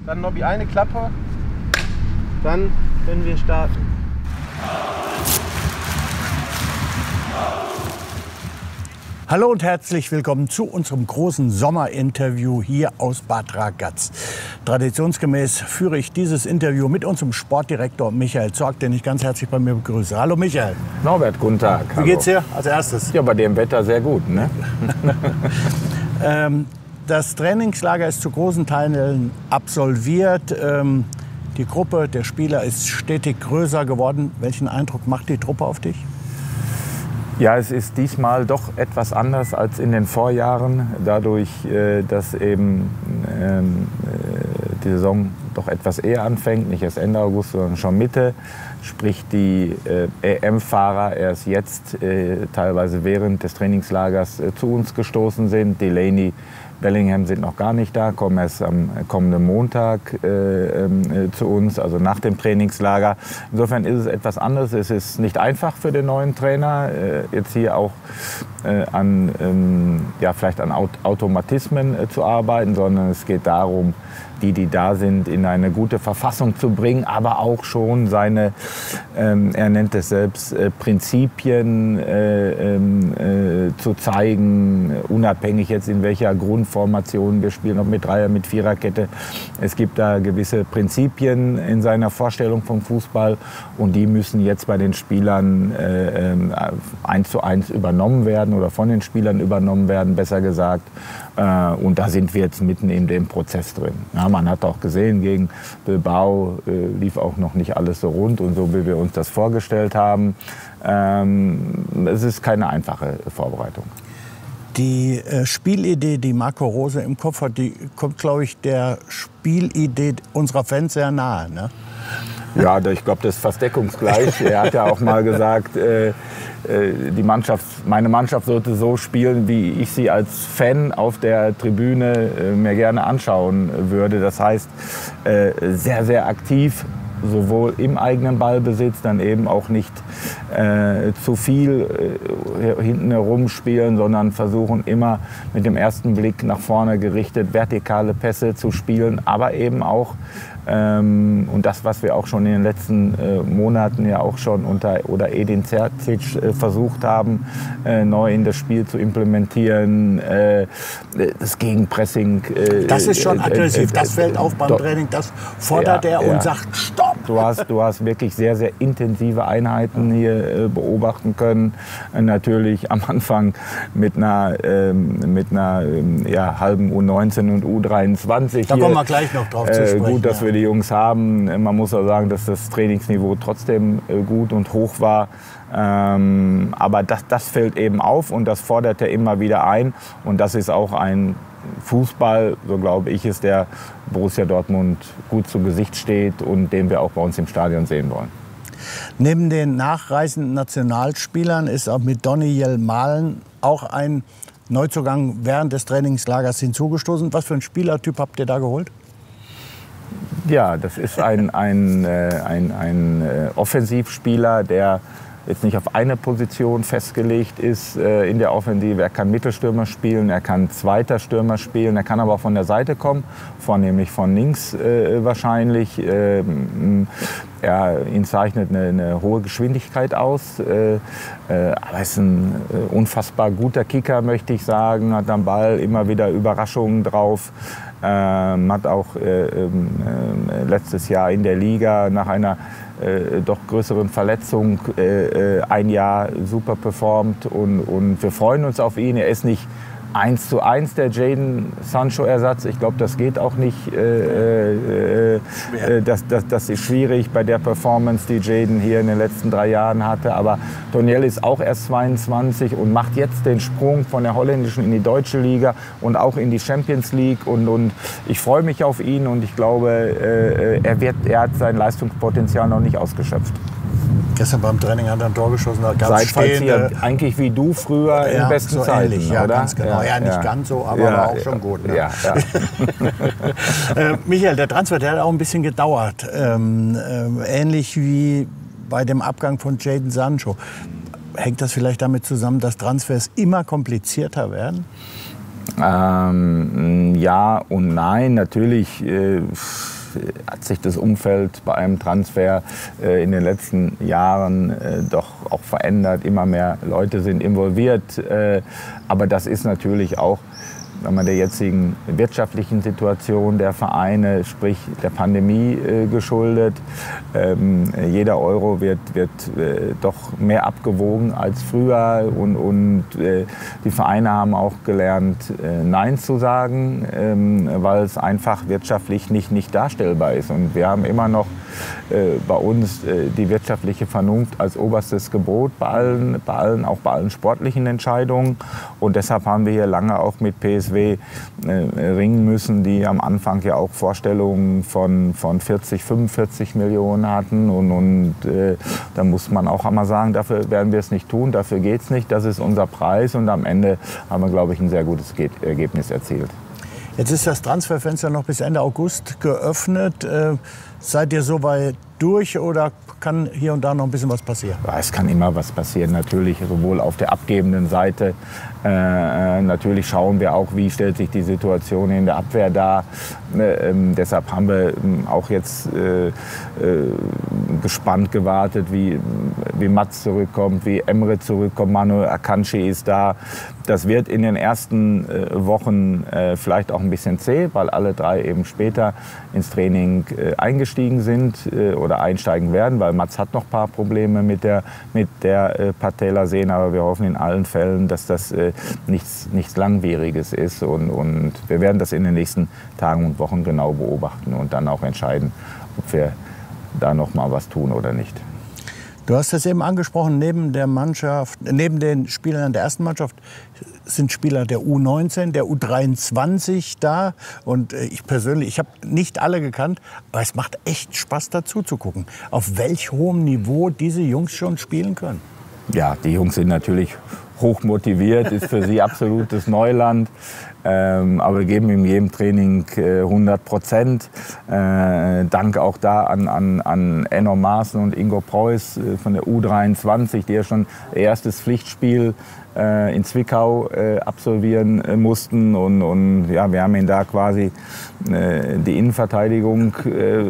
Dann Nobby eine Klappe, dann können wir starten. Hallo und herzlich willkommen zu unserem großen Sommerinterview hier aus Bad Ragaz. Traditionsgemäß führe ich dieses Interview mit unserem Sportdirektor Michael Zorc, den ich ganz herzlich bei mir begrüße. Hallo Michael. Norbert, guten Tag. Wie geht's dir als erstes? Ja, bei dem Wetter sehr gut, ne? Das Trainingslager ist zu großen Teilen absolviert. Die Gruppe der Spieler ist stetig größer geworden. Welchen Eindruck macht die Truppe auf dich? Ja, es ist diesmal doch etwas anders als in den Vorjahren, dadurch, dass eben die Saison doch etwas eher anfängt, nicht erst Ende August, sondern schon Mitte. Sprich, die EM-Fahrer erst jetzt teilweise während des Trainingslagers zu uns gestoßen sind. Delaney, Bellingham sind noch gar nicht da, kommen erst am kommenden Montag zu uns, also nach dem Trainingslager. Insofern ist es etwas anderes. Es ist nicht einfach für den neuen Trainer, jetzt hier auch vielleicht an Automatismen zu arbeiten, sondern es geht darum, die da sind, in eine gute Verfassung zu bringen, aber auch schon seine, er nennt es selbst, Prinzipien zu zeigen, unabhängig jetzt in welcher Grundformation wir spielen, ob mit Dreier, mit Viererkette. Es gibt da gewisse Prinzipien in seiner Vorstellung vom Fußball und die müssen jetzt bei den Spielern 1:1 übernommen werden oder von den Spielern übernommen werden, besser gesagt. Und da sind wir jetzt mitten in dem Prozess drin. Ja, man hat auch gesehen, gegen Bilbao lief auch noch nicht alles so rund und so, wie wir uns das vorgestellt haben. Es ist keine einfache Vorbereitung. Die Spielidee, die Marco Rose im Kopf hat, die kommt, glaube ich, der Spielidee unserer Fans sehr nahe, ne? Ja, ich glaube, das ist fast deckungsgleich. Er hat ja auch mal gesagt, meine Mannschaft sollte so spielen, wie ich sie als Fan auf der Tribüne mir gerne anschauen würde. Das heißt, sehr, sehr aktiv, sowohl im eigenen Ballbesitz, dann eben auch nicht zu viel hinten herum spielen, sondern versuchen immer mit dem ersten Blick nach vorne gerichtet vertikale Pässe zu spielen, aber eben auch und das, was wir auch schon in den letzten Monaten ja auch schon unter Edin Terzic versucht haben, neu in das Spiel zu implementieren, das Gegenpressing. Das ist schon aggressiv, das fällt auf beim Training, das fordert er und sagt Stopp. Du hast wirklich sehr, sehr intensive Einheiten hier beobachten können. Natürlich am Anfang mit einer halben U19 und U23. Da kommen wir gleich noch drauf zu sprechen. Gut, dass wir die Jungs haben. Man muss auch sagen, dass das Trainingsniveau trotzdem gut und hoch war. Aber das fällt eben auf und das fordert er immer wieder ein. Und das ist auch ein Fußball, so glaube ich, ist der Borussia Dortmund gut zu Gesicht steht und den wir auch bei uns im Stadion sehen wollen. Neben den nachreisenden Nationalspielern ist auch mit Donyell Malen auch ein Neuzugang während des Trainingslagers hinzugestoßen. Was für ein Spielertyp habt ihr da geholt? Ja, das ist ein Offensivspieler, der jetzt nicht auf eine Position festgelegt ist in der Offensive. Er kann Mittelstürmer spielen, er kann zweiter Stürmer spielen, er kann aber auch von der Seite kommen, vornehmlich von links wahrscheinlich. Ihn zeichnet eine hohe Geschwindigkeit aus, aber er ist ein unfassbar guter Kicker, möchte ich sagen, hat am Ball immer wieder Überraschungen drauf. Hat auch letztes Jahr in der Liga nach einer doch größeren Verletzung ein Jahr super performt und wir freuen uns auf ihn. Er ist nicht 1:1 der Jadon Sancho-Ersatz. Ich glaube, das geht auch nicht. Das ist schwierig bei der Performance, die Jadon hier in den letzten 3 Jahren hatte. Aber Donyell ist auch erst 22 und macht jetzt den Sprung von der holländischen in die deutsche Liga und auch in die Champions League. Und ich freue mich auf ihn und ich glaube, er hat sein Leistungspotenzial noch nicht ausgeschöpft. Gestern beim Training hat er ein Tor geschossen. Da gab es stehende, eigentlich wie du früher in besten so Zeiten, ähnlich, ja, oder? Ganz genau. Ja, nicht ganz so, aber war auch schon gut. Ne? Ja. Michael, der Transfer, der hat auch ein bisschen gedauert. Ähnlich wie bei dem Abgang von Jadon Sancho. Hängt das vielleicht damit zusammen, dass Transfers immer komplizierter werden? Ja und nein. Natürlich hat sich das Umfeld bei einem Transfer in den letzten Jahren doch auch verändert. Immer mehr Leute sind involviert. Aber das ist natürlich auch der jetzigen wirtschaftlichen Situation der Vereine, sprich der Pandemie geschuldet. Jeder Euro wird doch mehr abgewogen als früher und die Vereine haben auch gelernt, Nein zu sagen, weil es einfach wirtschaftlich nicht darstellbar ist. Und wir haben immer noch bei uns die wirtschaftliche Vernunft als oberstes Gebot auch bei allen sportlichen Entscheidungen. Und deshalb haben wir hier lange auch mit PSW ringen müssen, die am Anfang ja auch Vorstellungen von 40, 45 Millionen hatten. Und da muss man auch einmal sagen, dafür werden wir es nicht tun, dafür geht es nicht, das ist unser Preis. Und am Ende haben wir, glaube ich, ein sehr gutes Ergebnis erzielt. Jetzt ist das Transferfenster noch bis Ende August geöffnet. Seid ihr so weit durch oder kann hier und da noch ein bisschen was passieren? Ja, es kann immer was passieren, natürlich sowohl auf der abgebenden Seite. Natürlich schauen wir auch, wie stellt sich die Situation in der Abwehr dar. Deshalb haben wir auch jetzt gespannt gewartet, wie Mats zurückkommt, wie Emre zurückkommt, Manuel Akanji ist da. Das wird in den ersten Wochen vielleicht auch ein bisschen zäh, weil alle drei eben später ins Training eingestiegen sind oder einsteigen werden, weil Mats hat noch ein paar Probleme mit der Patellasehne, aber wir hoffen in allen Fällen, dass das nichts Langwieriges ist und wir werden das in den nächsten Tagen und Wochen genau beobachten und dann auch entscheiden, ob wir da noch mal was tun oder nicht. Du hast es eben angesprochen, neben den Spielern der ersten Mannschaft sind Spieler der U19, der U23 da. Und ich persönlich, ich habe nicht alle gekannt, aber es macht echt Spaß dazu zu gucken, auf welch hohem Niveau diese Jungs schon spielen können. Ja, die Jungs sind natürlich hoch motiviert, ist für sie absolutes Neuland. Aber wir geben in jedem Training 100%. Dank auch da an Enno Maaßen und Ingo Preuß von der U23, die ja schon ihr erstes Pflichtspiel in Zwickau absolvieren mussten. Und ja, wir haben ihnen da quasi die Innenverteidigung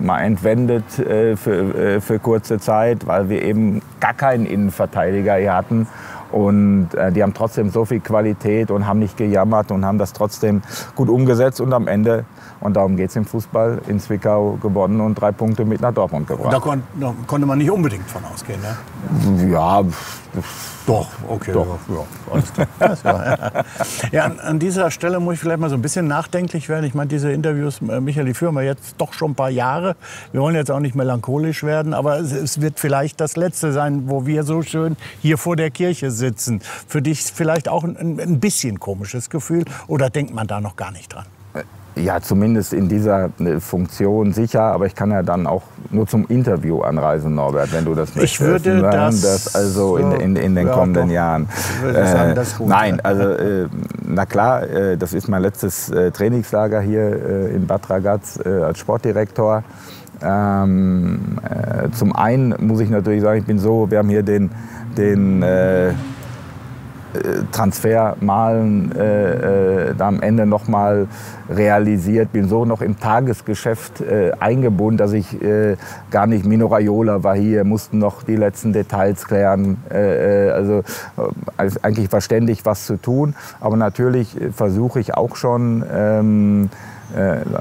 mal entwendet für kurze Zeit, weil wir eben gar keinen Innenverteidiger hier hatten. Und die haben trotzdem so viel Qualität und haben nicht gejammert und haben das trotzdem gut umgesetzt und am Ende, und darum geht es im Fußball, in Zwickau gewonnen und 3 Punkte mit nach Dortmund gebracht. Da konnte man nicht unbedingt von ausgehen, ne? Ja, doch, okay. Doch. Ja, alles klar. Ja, an dieser Stelle muss ich vielleicht mal so ein bisschen nachdenklich werden. Ich meine, diese Interviews, Michael, die führen wir jetzt doch schon ein paar Jahre. Wir wollen jetzt auch nicht melancholisch werden, aber es wird vielleicht das Letzte sein, wo wir so schön hier vor der Kirche sitzen. Für dich vielleicht auch ein bisschen komisches Gefühl oder denkt man da noch gar nicht dran? Ja, zumindest in dieser Funktion sicher, aber ich kann ja dann auch nur zum Interview anreisen, Norbert, wenn du das möchtest. Ich würde das also in den kommenden Jahren. Ich würde sagen, das ist gut. Nein, also na klar, das ist mein letztes Trainingslager hier in Bad Ragaz als Sportdirektor. Zum einen muss ich natürlich sagen, wir haben hier den Transfer malen da am Ende noch mal realisiert, bin so noch im Tagesgeschäft eingebunden, dass ich gar nicht, Mino Raiola war hier, mussten noch die letzten Details klären, also eigentlich war ständig was zu tun, aber natürlich versuche ich auch schon in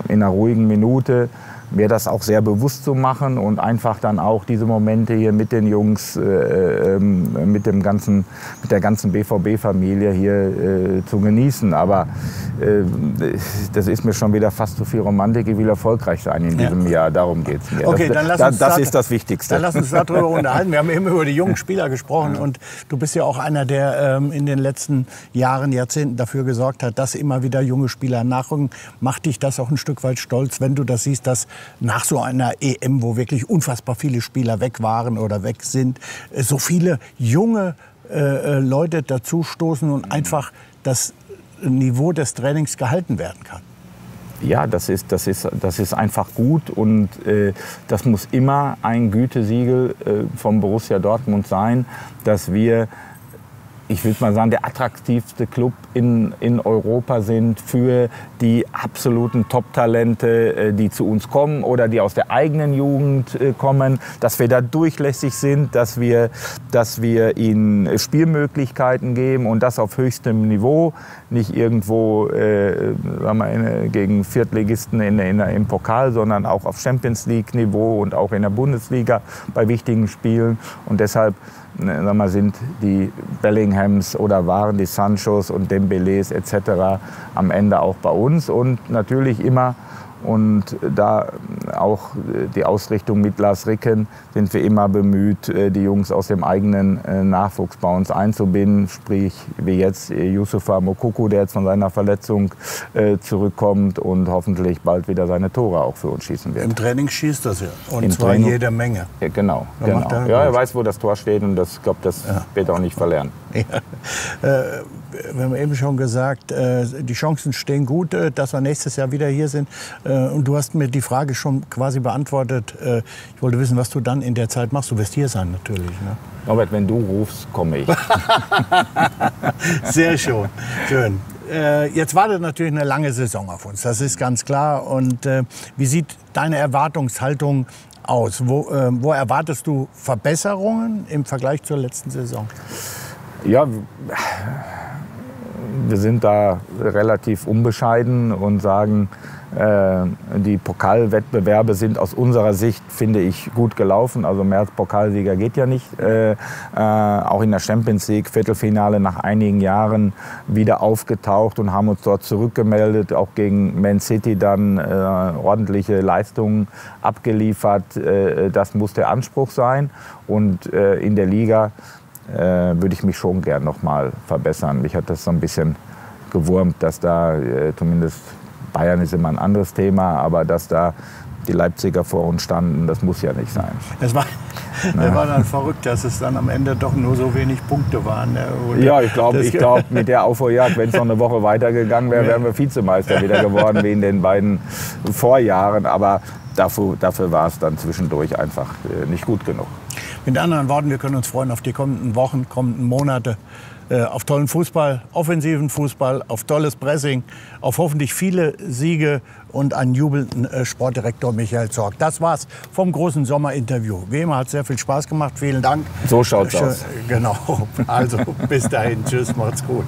einer ruhigen Minute mir das auch sehr bewusst zu machen und einfach dann auch diese Momente hier mit den Jungs, mit der ganzen BVB-Familie hier zu genießen. Aber das ist mir schon wieder fast zu viel Romantik. Ich will erfolgreich sein in diesem Jahr. Darum geht es mir. Okay, das ist das Wichtigste. Dann lass uns darüber unterhalten. Wir haben eben über die jungen Spieler gesprochen und du bist ja auch einer, der in den letzten Jahrzehnten dafür gesorgt hat, dass immer wieder junge Spieler nachrücken. Macht dich das auch ein Stück weit stolz, wenn du das siehst, dass nach so einer EM, wo wirklich unfassbar viele Spieler weg waren oder weg sind, so viele junge Leute dazustoßen und einfach das Niveau des Trainings gehalten werden kann? Ja, das ist einfach gut und das muss immer ein Gütesiegel vom Borussia Dortmund sein, dass wir ich würde mal sagen, der attraktivste Club in Europa sind für die absoluten Top-Talente, die zu uns kommen oder die aus der eigenen Jugend kommen, dass wir da durchlässig sind, dass wir ihnen Spielmöglichkeiten geben und das auf höchstem Niveau, nicht irgendwo sagen wir, gegen Viertligisten im Pokal, sondern auch auf Champions-League-Niveau und auch in der Bundesliga bei wichtigen Spielen. Und deshalb sagen wir, sind die Bellinghams oder waren die Sanchos und Dembélés etc. am Ende auch bei uns und natürlich immer. Und da auch die Ausrichtung mit Lars Ricken sind wir immer bemüht, die Jungs aus dem eigenen Nachwuchs bei uns einzubinden. Sprich, wie jetzt Youssoufa Moukoko, der jetzt von seiner Verletzung zurückkommt und hoffentlich bald wieder seine Tore auch für uns schießen wird. Im Training schießt das ja. Und Im zwar Training, jede Menge. Ja, genau. Ja, er weiß, wo das Tor steht und das, glaub, das wird er auch nicht verlernen. Ja. Wir haben eben schon gesagt, die Chancen stehen gut, dass wir nächstes Jahr wieder hier sind. Und du hast mir die Frage schon quasi beantwortet. Ich wollte wissen, was du dann in der Zeit machst. Du wirst hier sein natürlich. Ne? Norbert, wenn du rufst, komme ich. Sehr schön. Schön. Jetzt wartet natürlich eine lange Saison auf uns. Das ist ganz klar. Und wie sieht deine Erwartungshaltung aus? Wo erwartest du Verbesserungen im Vergleich zur letzten Saison? Ja, wir sind da relativ unbescheiden und sagen, die Pokalwettbewerbe sind aus unserer Sicht, finde ich, gut gelaufen. Also mehr als Pokalsieger geht ja nicht. Auch in der Champions League Viertelfinale nach einigen Jahren wieder aufgetaucht und haben uns dort zurückgemeldet. Auch gegen Man City dann ordentliche Leistungen abgeliefert. Das muss der Anspruch sein. Und in der Liga würde ich mich schon gern noch mal verbessern. Mich hat das so ein bisschen gewurmt, dass da zumindest Bayern ist immer ein anderes Thema, aber dass da die Leipziger vor uns standen, das muss ja nicht sein. Es war dann verrückt, dass es dann am Ende doch nur so wenig Punkte waren. Ja, ich glaube, mit der Aufholjagd, wenn es noch eine Woche weitergegangen wäre, wären wir Vizemeister wieder geworden, wie in den beiden Vorjahren. Aber dafür war es dann zwischendurch einfach nicht gut genug. Mit anderen Worten, wir können uns freuen auf die kommenden Wochen, kommenden Monate, auf tollen Fußball, offensiven Fußball, auf tolles Pressing, auf hoffentlich viele Siege und einen jubelnden Sportdirektor Michael Zorc. Das war's vom großen Sommerinterview. Wie immer hat es sehr viel Spaß gemacht. Vielen Dank. So schaut's aus. Genau. Also bis dahin. Tschüss, macht's gut.